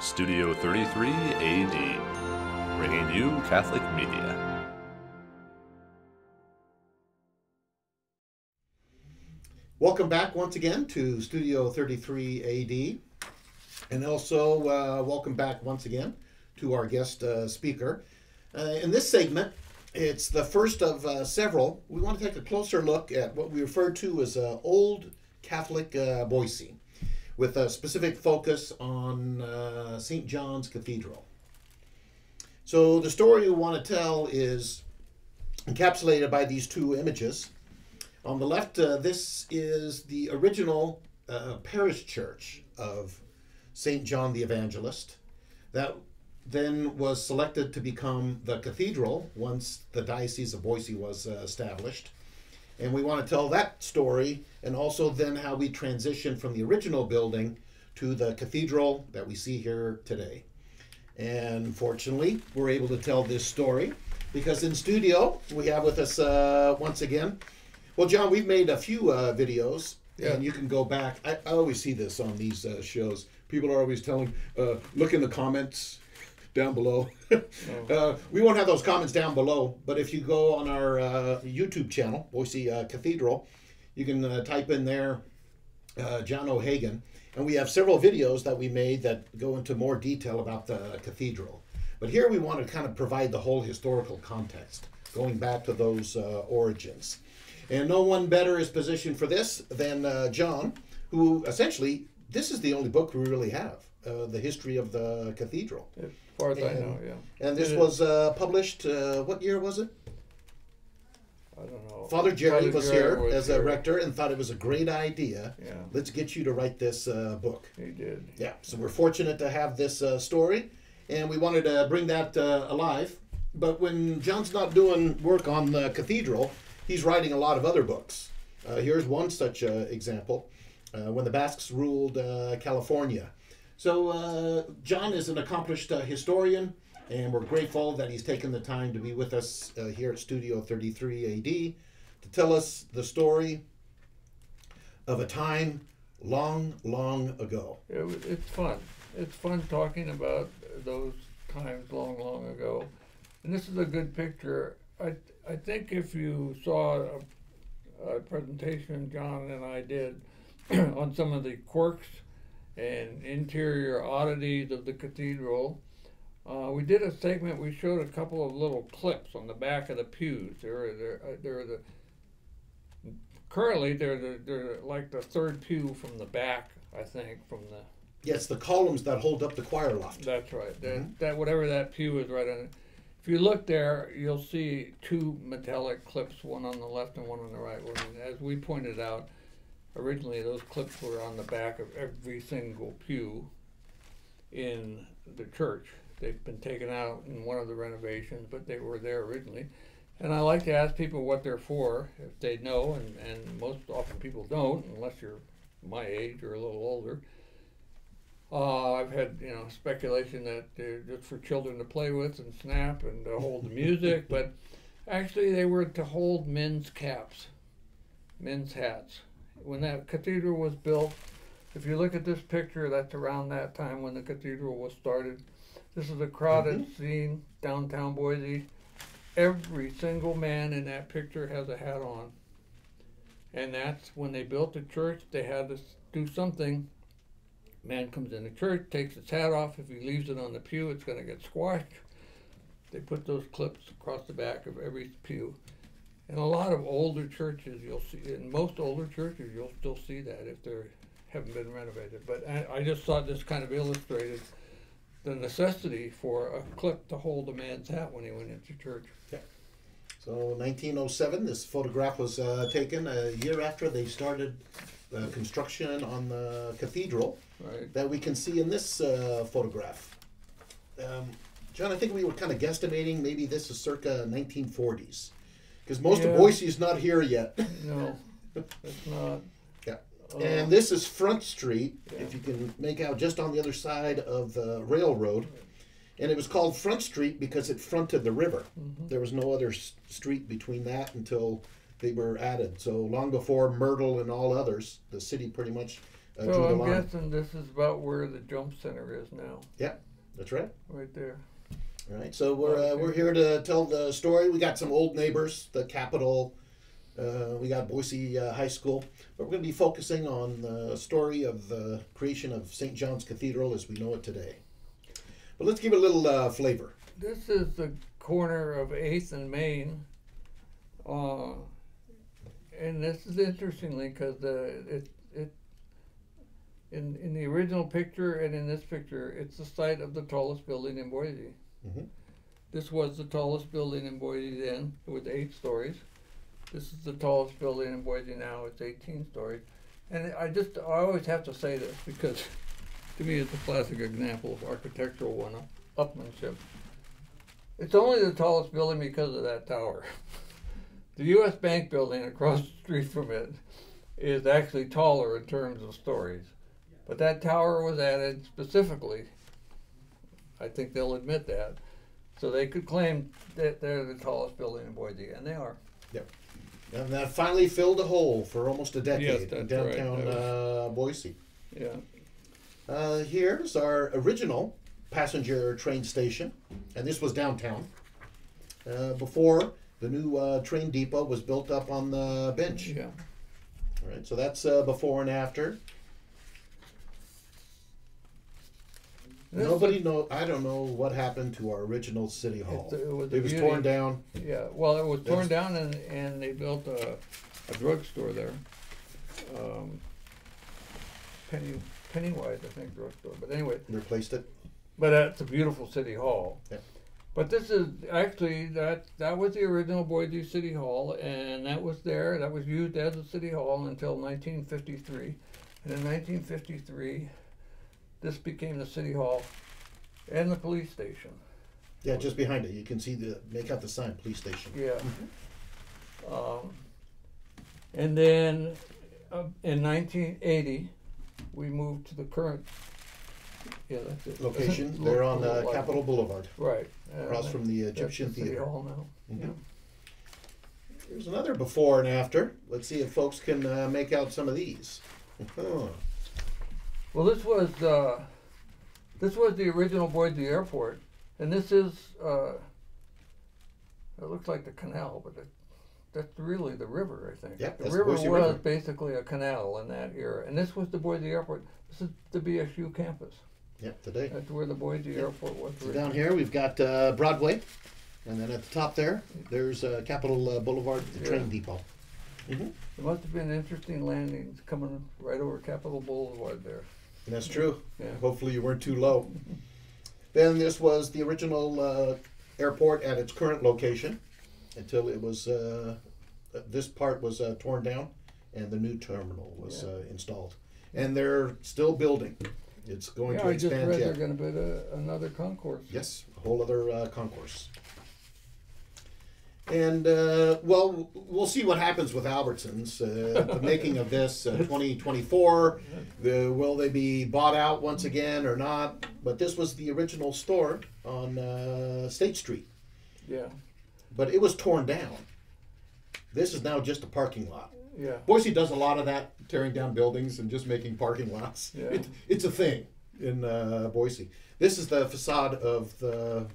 Studio 33 AD, bringing you Catholic media. Welcome back once again to Studio 33 AD, and also welcome back once again to our guest speaker. In this segment, it's the first of several. We want to take a closer look at what we refer to as Old Catholic Boise, with a specific focus on St. John's Cathedral. So the story we want to tell is encapsulated by these two images. On the left, this is the original parish church of St. John the Evangelist that then was selected to become the cathedral once the Diocese of Boise was established. And we want to tell that story, and also then how we transitioned from the original building to the cathedral that we see here today. And fortunately, we're able to tell this story because in studio we have with us once again, well, John, we've made a few videos, and you can go back. I always see this on these shows. People are always telling, look in the comments down below. We won't have those comments down below, but if you go on our YouTube channel, Boise Cathedral, you can type in there John O'Hagan, and we have several videos that we made that go into more detail about the cathedral. But here we want to kind of provide the whole historical context, going back to those origins. And no one better is positioned for this than John, who essentially, this is the only book we really have, the history of the cathedral. As far as I know, yeah. And this was published, what year was it? I don't know. Father Jerry was here as a here. rector and thought it was a great idea. Yeah. Let's get you to write this book. He did. Yeah, so we're fortunate to have this story, and we wanted to bring that alive. But when John's not doing work on the cathedral, he's writing a lot of other books. Here's one such example, When the Basques Ruled California. So John is an accomplished historian, and we're grateful that he's taken the time to be with us here at Studio 33 AD to tell us the story of a time long, long ago. It's fun. It's fun talking about those times long, long ago. And this is a good picture. I think if you saw a presentation John and I did on some of the quirks and interior oddities of the cathedral, we did a segment. We showed a couple of little clips on the back of the pews. Currently they're like the third pew from the back, I think, from the. Yes, the columns that hold up the choir loft. That's right. That whatever that pew is right on it. If you look there, you'll see two metallic clips, one on the left and one on the right. As we pointed out, originally those clips were on the back of every single pew in the church. They've been taken out in one of the renovations, but they were there originally. And I like to ask people what they're for, if they know, and most often people don't, unless you're my age or a little older. I've had speculation that they're just for children to play with and snap and to hold the music, but actually they were to hold men's caps, men's hats. When that cathedral was built, if you look at this picture, that's around that time when the cathedral was started. This is a crowded scene, downtown Boise. Every single man in that picture has a hat on. And that's when they built the church, they had to do something. Man comes in the church, takes his hat off. If he leaves it on the pew, it's going to get squashed. They put those clips across the back of every pew. In a lot of older churches, you'll see, in most older churches, you'll still see that if they haven't been renovated. But I just thought this kind of illustrated the necessity for a clip to hold a man's hat when he went into church. Yeah. So 1907, this photograph was taken a year after they started construction on the cathedral. Right. That we can see in this photograph. John, I think we were kind of guesstimating maybe this is circa 1940s, because most of Boise is not here yet. No, it's not. Yeah. And this is Front Street, if you can make out, just on the other side of the railroad. And it was called Front Street because it fronted the river. There was no other street between that until they were added. So long before Myrtle and all others, the city pretty much drew the So I'm line. guessing this is about where the jump center is now, Yeah, that's right. right there. All right, so we're here to tell the story. We got some old neighbors, the Capitol. We got Boise High School, but we're going to be focusing on the story of the creation of St. John's Cathedral as we know it today. But let's give it a little flavor. This is the corner of 8th and Main. And this is interestingly because in the original picture and in this picture, it's the site of the tallest building in Boise. Mm-hmm. This was the tallest building in Boise then. It was 8 stories. This is the tallest building in Boise now. It's 18 stories. And I always have to say this because to me it's a classic example of architectural one-upmanship. It's only the tallest building because of that tower. The U.S. Bank building across the street from it is actually taller in terms of stories. But that tower was added specifically, I think they'll admit that, so they could claim that they're the tallest building in Boise, and they are. Yep. And that finally filled a hole for almost a decade Yes, that's in downtown right. Boise. Yeah. Here's our original passenger train station, and this was downtown. Before the new train depot was built up on the bench. Yeah. All right, so that's before and after. Nobody know. I don't know what happened to our original city hall. It was It was torn down. Yeah. Well, it was torn down, and they built a drugstore there. Pennywise, I think, drugstore. But anyway. Replaced it. But that's a beautiful city hall. Yeah. But this is actually that was the original Boise City Hall, and that was there. That was used as a city hall until 1953, and in 1953, this became the city hall and the police station. Yeah, just behind it, you can see make out the sign, police station. Yeah. And then in 1980, we moved to the current. Yeah, that's it. Location. They're on Capitol Boulevard, right across from the Egyptian that's the City Theater. Hall now. Mhm. Yeah. Here's another before and after. Let's see if folks can make out some of these. Well, this was the original Boise Airport, and this is it looks like the canal, but that's really the river, I think. Yep, the that's river Boise was River. basically a canal in that era, and this was the Boise Airport. This is the BSU campus. Yep, today. That's where the Boise Airport was. So down here we've got Broadway, and then at the top there's Capitol Boulevard, the train depot. Mm-hmm. It must have been interesting landings coming right over Capitol Boulevard there. That's true. Yeah. Hopefully you weren't too low. Then this was the original airport at its current location until it was, this part was torn down and the new terminal was installed. And they're still building. It's going to I just expand read yet. they're going to build another concourse. Yes, a whole other concourse. And, well, we'll see what happens with Albertsons. The making of this, 2024, will they be bought out once again or not? But this was the original store on State Street. Yeah. But it was torn down. This is now just a parking lot. Yeah. Boise does a lot of that, tearing down buildings and just making parking lots. Yeah. It's a thing in Boise. This is the facade of the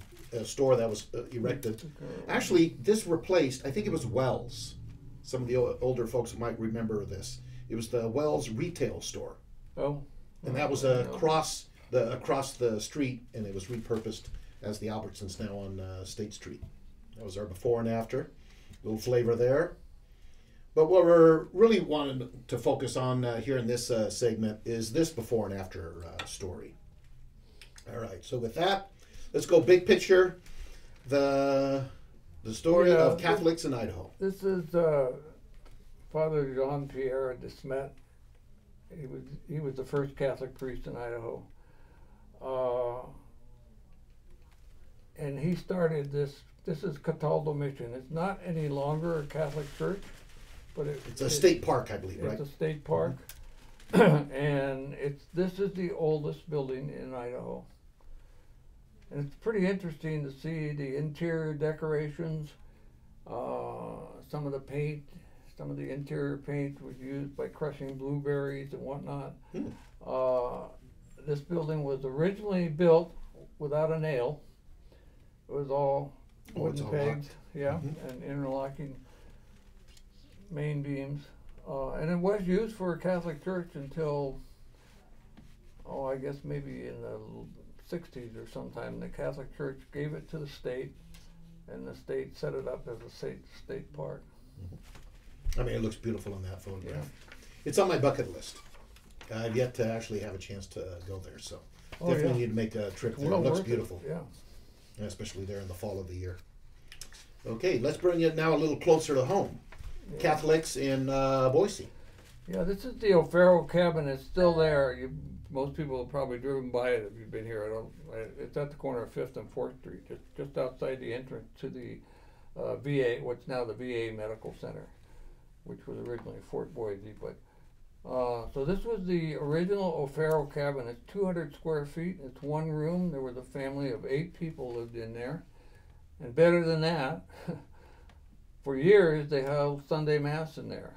store that was erected. Actually, this replaced, I think it was Wells. Some of the older folks might remember this. It was the Wells retail store. Oh. And that was across the street, and it was repurposed as the Albertsons now on State Street. That was our before and after. A little flavor there. But what we're really wanting to focus on here in this segment is this before and after story. All right, so with that, let's go big picture. The story of Catholics in Idaho. This is Father Jean Pierre de Smet. He was the first Catholic priest in Idaho, and he started this. This is Cataldo Mission. It's not any longer a Catholic church, but it's a state park, I believe, right? It's a state park, and this is the oldest building in Idaho. And it's pretty interesting to see the interior decorations, some of the paint, Some of the interior paint was used by crushing blueberries and whatnot. This building was originally built without a nail. It was all wooden pegs, and interlocking main beams. And it was used for a Catholic church until, I guess maybe in the 60s or sometime. The Catholic Church gave it to the state, and the state set it up as a state park. I mean, it looks beautiful in that photograph. Yeah. It's on my bucket list. I've yet to actually have a chance to go there, so definitely need to make a trip there. It looks beautiful. Yeah. Especially there in the fall of the year. Okay, let's bring it now a little closer to home. Yeah. Catholics in Boise. Yeah, this is the Oero Cabin. It's still there. Most people have probably driven by it if you've been here. It's at the corner of 5th and 4th Street, just outside the entrance to the VA, what's now the VA Medical Center, which was originally Fort Boise. But so this was the original Oero Cabin. It's 200 square feet. It's one room. There was a family of 8 people lived in there. And better than that, for years they held Sunday Mass in there.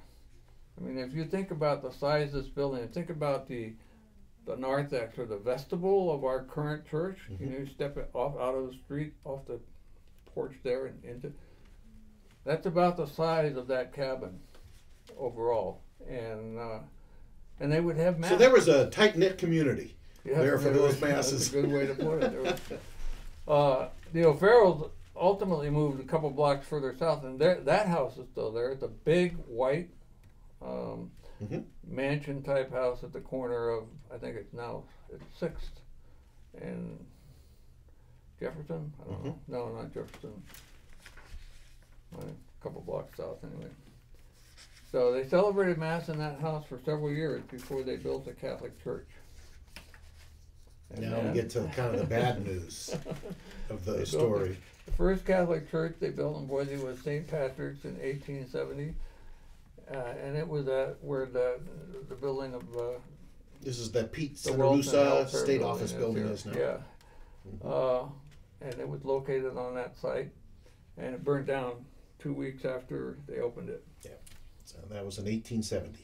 I mean, if you think about the size of this building, think about the narthex or the vestibule of our current church. You know, you step it off out of the street, off the porch there, and into. That's about the size of that cabin overall, and they would have Mass. So there was a tight-knit community there for those Masses. That's a good way to put it. The O'Farrells ultimately moved a couple blocks further south, and that house is still there. It's a big white mansion-type house at the corner of, I think it's 6th and Jefferson. I don't know. No, not Jefferson. A couple blocks south, anyway. So they celebrated Mass in that house for several years before they built a Catholic church. And now we get to kind of the bad news of the story. The first Catholic church they built in Boise was St. Patrick's in 1870, and it was where the building of this is the Pete Centerusa State Office building is now. Yeah, and it was located on that site, and it burned down 2 weeks after they opened it. Yeah, so that was in 1870.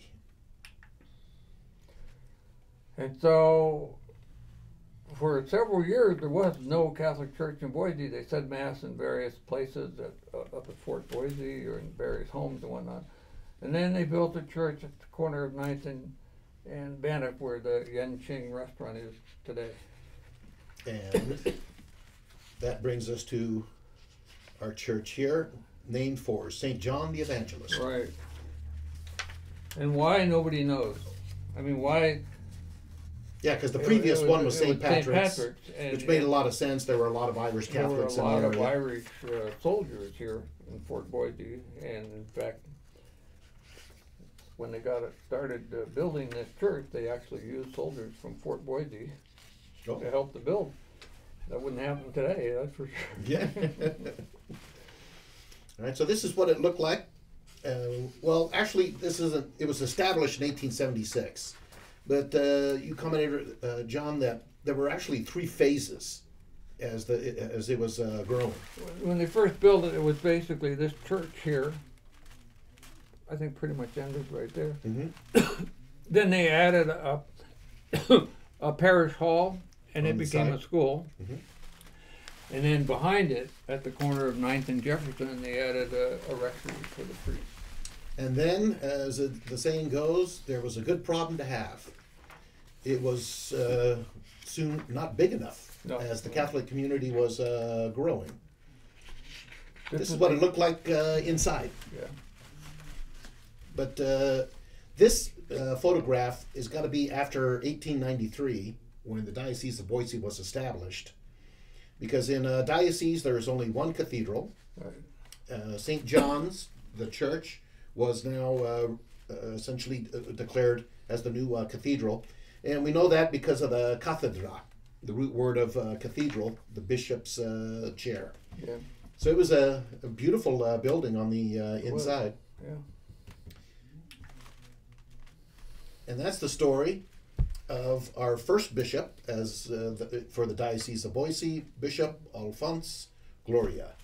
And so, for several years, there was no Catholic church in Boise. They said Mass in various places, up at Fort Boise or in various homes and whatnot. And then they built a church at the corner of 9th and Bannock, where the Yen Ching restaurant is today. And that brings us to our church here, named for St. John the Evangelist. Right. And why, nobody knows. I mean, why... Yeah, because the previous one was St. Patrick's, and, which made a lot of sense. There were a lot of Irish Catholics in the area. There were a lot of Irish soldiers here in Fort Boise, and in fact, when they got it started building this church, they actually used soldiers from Fort Boise to help the build. That wouldn't happen today, that's for sure. Yeah. All right, so this is what it looked like. Well, actually, it was established in 1876. But you commented, John, that there were actually 3 phases as it was growing. When they first built it, it was basically this church here. I think pretty much ended right there. Then they added a parish hall, and it became a school. And then behind it, at the corner of 9th and Jefferson, they added a rectory for the priests. And then, as the saying goes, there was a good problem to have. It was soon not big enough, as the Catholic community was growing. This is what it looked like inside. Yeah. But this photograph has got to be after 1893, when the Diocese of Boise was established. Because in a diocese, there is only one cathedral. Right. St. John's, the church, was now essentially declared as the new cathedral. And we know that because of the cathedra, the root word of cathedral, the bishop's chair. Yeah. So it was a beautiful building on the inside. Yeah. And that's the story of our first bishop for the Diocese of Boise, Bishop Alphonse Gloria.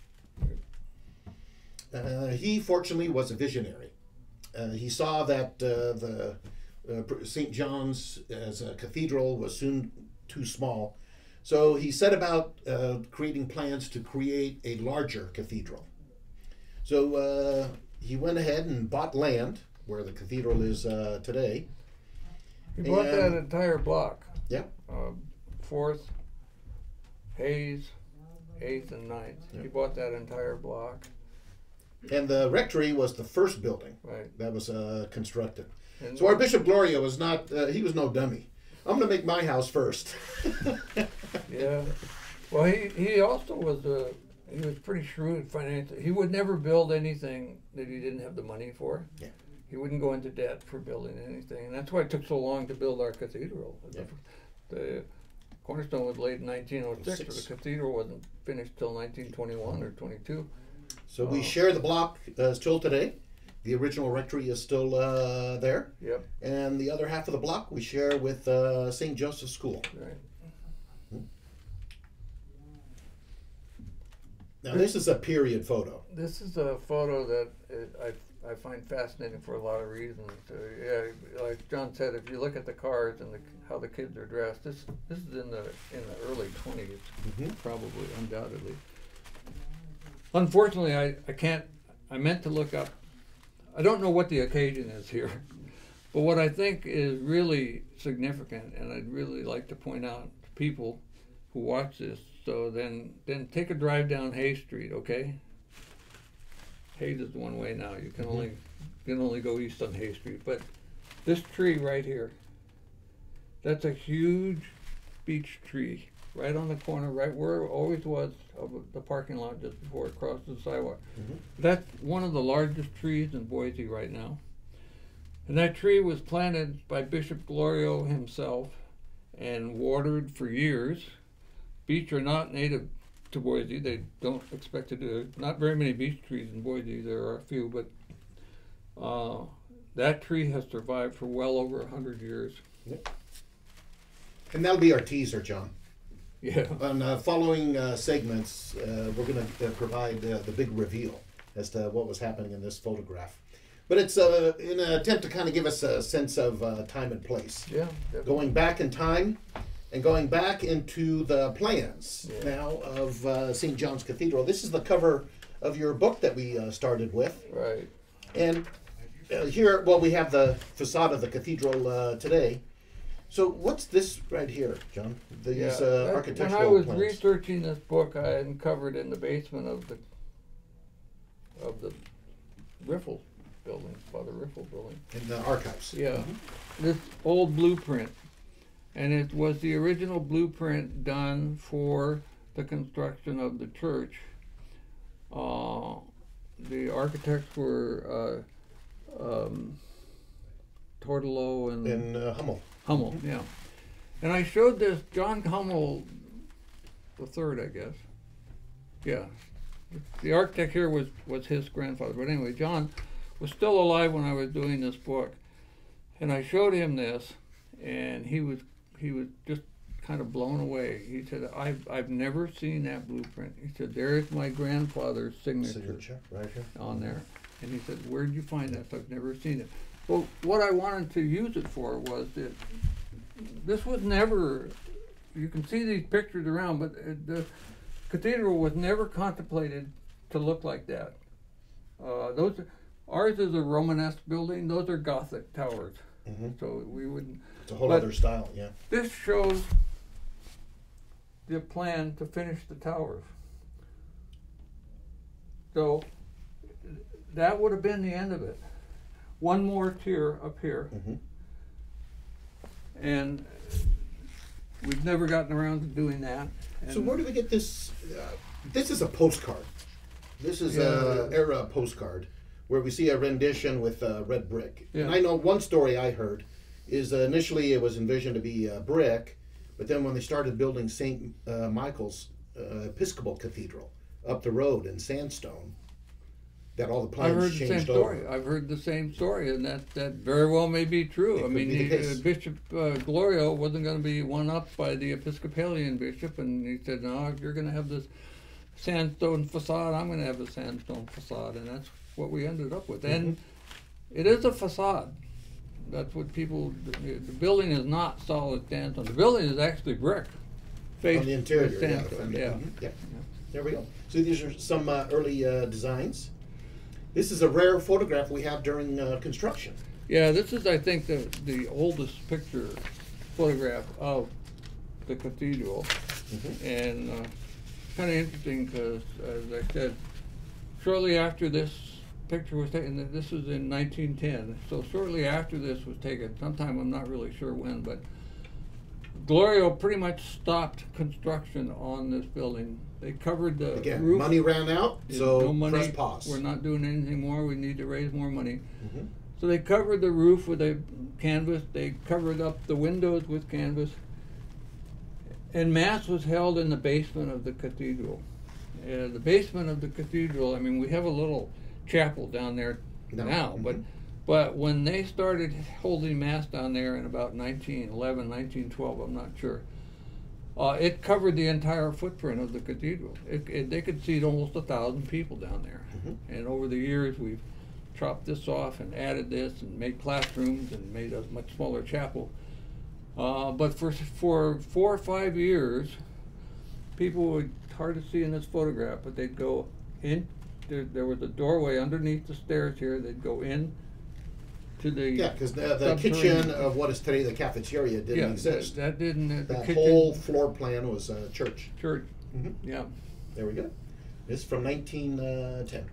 He fortunately was a visionary. he saw that the St. John's as a cathedral was soon too small. So he set about creating plans to create a larger cathedral. So he went ahead and bought land where the cathedral is today. He bought that entire block. Yeah. 4th, Hayes, 8th, and 9th. Yeah. He bought that entire block. And the rectory was the first building Right. that was constructed. And So our Bishop Gloria was not, he was no dummy. I'm going to make my house first. yeah. Well, he also was he was pretty shrewd financially. He would never build anything that he didn't have the money for. Yeah. He wouldn't go into debt for building anything, and that's why it took so long to build our cathedral. Yeah. The cornerstone was laid in 1906, but Six. the cathedral wasn't finished till 1921 or 22. So we share the block still today. The original rectory is still there. Yep. And the other half of the block we share with St. Joseph's School. Right. Now this is a period photo. This is a photo that I find fascinating for a lot of reasons. Yeah, like John said, if you look at the cars and how the kids are dressed, this is in the early 20s, probably, undoubtedly. Unfortunately, I can't. I meant to look up. I don't know what the occasion is here, but what I think is really significant, and I'd really like to point out to people who watch this. So then take a drive down Hay Street, okay? Hayes is one way now. You can only go east on Hay Street. But this tree right here, that's a huge beech tree right on the corner, right where it always was of the parking lot just before it crosses the sidewalk. That's one of the largest trees in Boise right now. And that tree was planted by Bishop Glorio himself and watered for years. Beech are not native to Boise. They don't expect to do it. Not very many beech trees in Boise. There are a few, but that tree has survived for well over 100 years. Yep. And that'll be our teaser, John. Yeah. On following segments, we're going to provide the big reveal as to what was happening in this photograph. But it's in an attempt to kind of give us a sense of time and place. Yeah. Definitely. Going back in time and going back into the plans now of St. John's Cathedral. This is the cover of your book that we started with. Right. And here, well, we have the facade of the cathedral today. So what's this right here, John? These architectural plans. When I was researching this book, I uncovered in the basement of the Riffle building, Father Riffle building. In the archives. Yeah. This old blueprint. And it was the original blueprint done for the construction of the church. The architects were Tortolo and Hummel. Hummel, yeah. And I showed this, John Hummel the third, I guess. Yeah. The architect here was his grandfather. But anyway, John was still alive when I was doing this book. And I showed him this, and he was just kind of blown away. He said, I've never seen that blueprint. He said, there's my grandfather's signature right here on there. And he said, where'd you find that? I've never seen it. Well, what I wanted to use it for was that this was never, you can see these pictures around, but the cathedral was never contemplated to look like that. Ours is a Romanesque building. Those are Gothic towers. So we wouldn't. It's a whole other style, yeah. This shows the plan to finish the towers. So that would have been the end of it. One more tier up here. And we've never gotten around to doing that. And so where do we get this? This is a postcard. This is an era postcard where we see a rendition with red brick. Yeah. And I know one story I heard is initially it was envisioned to be brick, but then when they started building St. Michael's Episcopal Cathedral up the road in sandstone, that all the plans changed over. I've heard the same story, and that very well may be true. I mean, Bishop Glorio wasn't going to be one up by the Episcopalian bishop, and he said, no, if you're going to have this sandstone facade, I'm going to have a sandstone facade, and that's what we ended up with. And It is a facade. That's what people. The building is not solid sandstone. The building is actually brick. On the interior, yeah. Sandstone, yeah. Mhm, yeah. There we go. So these are some early designs. This is a rare photograph we have during construction. Yeah, this is, I think, the oldest picture photograph of the cathedral. Mm-hmm. And kind of interesting because, as I said, shortly after this picture was taken, this was in 1910, so shortly after this was taken, sometime, I'm not really sure when, but Glorio pretty much stopped construction on this building. They covered the roof. Money ran out, so no money, press pause. We're not doing anything more. We need to raise more money. Mm-hmm. So they covered the roof with a canvas. They covered up the windows with canvas. And Mass was held in the basement of the cathedral. The basement of the cathedral, I mean, we have a little chapel down there now, Mm-hmm. but when they started holding Mass down there in about 1911, 1912, I'm not sure, it covered the entire footprint of the cathedral. They could seat almost 1,000 people down there. Mm-hmm. And over the years, we've chopped this off and added this and made classrooms and made a much smaller chapel. But for 4 or 5 years, people would hard to see in this photograph, but they'd go in. There was a doorway underneath the stairs here. They'd go in to the because the kitchen of what is today the cafeteria didn't exist. That didn't. That whole floor plan was church. Church. Mm-hmm. Yeah. There we go. This is from 1910.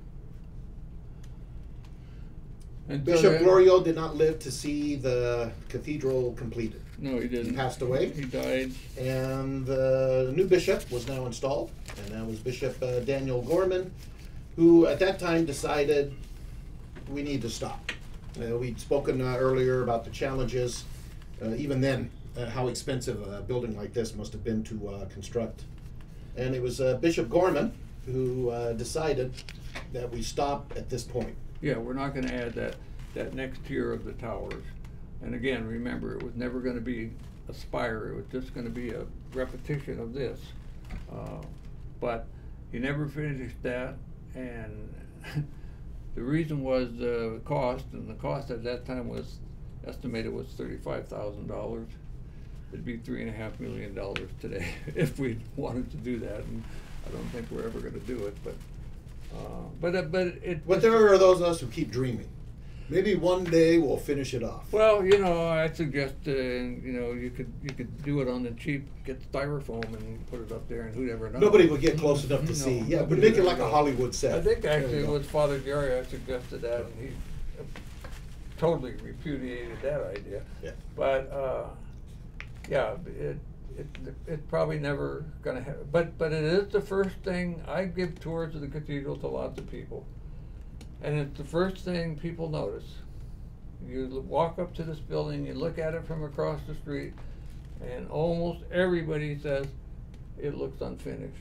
And Bishop Glorio did not live to see the cathedral completed. No, he didn't. He passed away. He died. And the new bishop was now installed, and that was Bishop Daniel Gorman, who at that time decided we need to stop. We'd spoken earlier about the challenges, even then, how expensive a building like this must have been to construct. And it was Bishop Gorman who decided that we stop at this point. Yeah, we're not going to add that next tier of the towers. And again, remember, it was never going to be a spire. It was just going to be a repetition of this. But he never finished that, and the reason was the cost, and the cost at that time was estimated was $35,000. It'd be $3.5 million today if we wanted to do that, and I don't think we're ever going to do it. But there are those of us who keep dreaming. Maybe one day we'll finish it off. Well, I suggest you could do it on the cheap, get styrofoam and put it up there, and who'd ever know? Nobody would get close enough to see. Yeah, but make it like a Hollywood set. I think actually it was Father Gary I suggested that, and he totally repudiated that idea. Yeah. But it's probably never going to happen. But it is the first thing. I give tours of the cathedral to lots of people. And it's the first thing people notice. You walk up to this building, you look at it from across the street, and almost everybody says, it looks unfinished.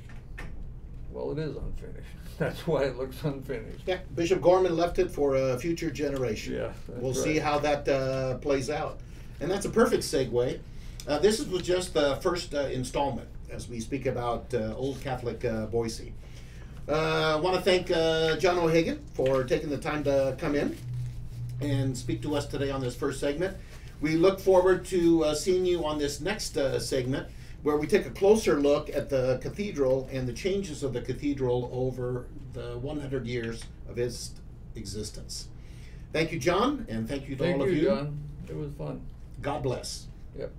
Well, it is unfinished. That's why it looks unfinished. Yeah, Bishop Gorman left it for a future generation. Yeah, we'll right. see how that plays out. And that's a perfect segue. This was just the first installment as we speak about Old Catholic Boise. I want to thank John O'Hagan for taking the time to come in and speak to us today on this first segment. We look forward to seeing you on this next segment, where we take a closer look at the cathedral and the changes of the cathedral over the 100 years of its existence. Thank you, John, and thank you to all of you. Thank you, John. It was fun. God bless. Yep.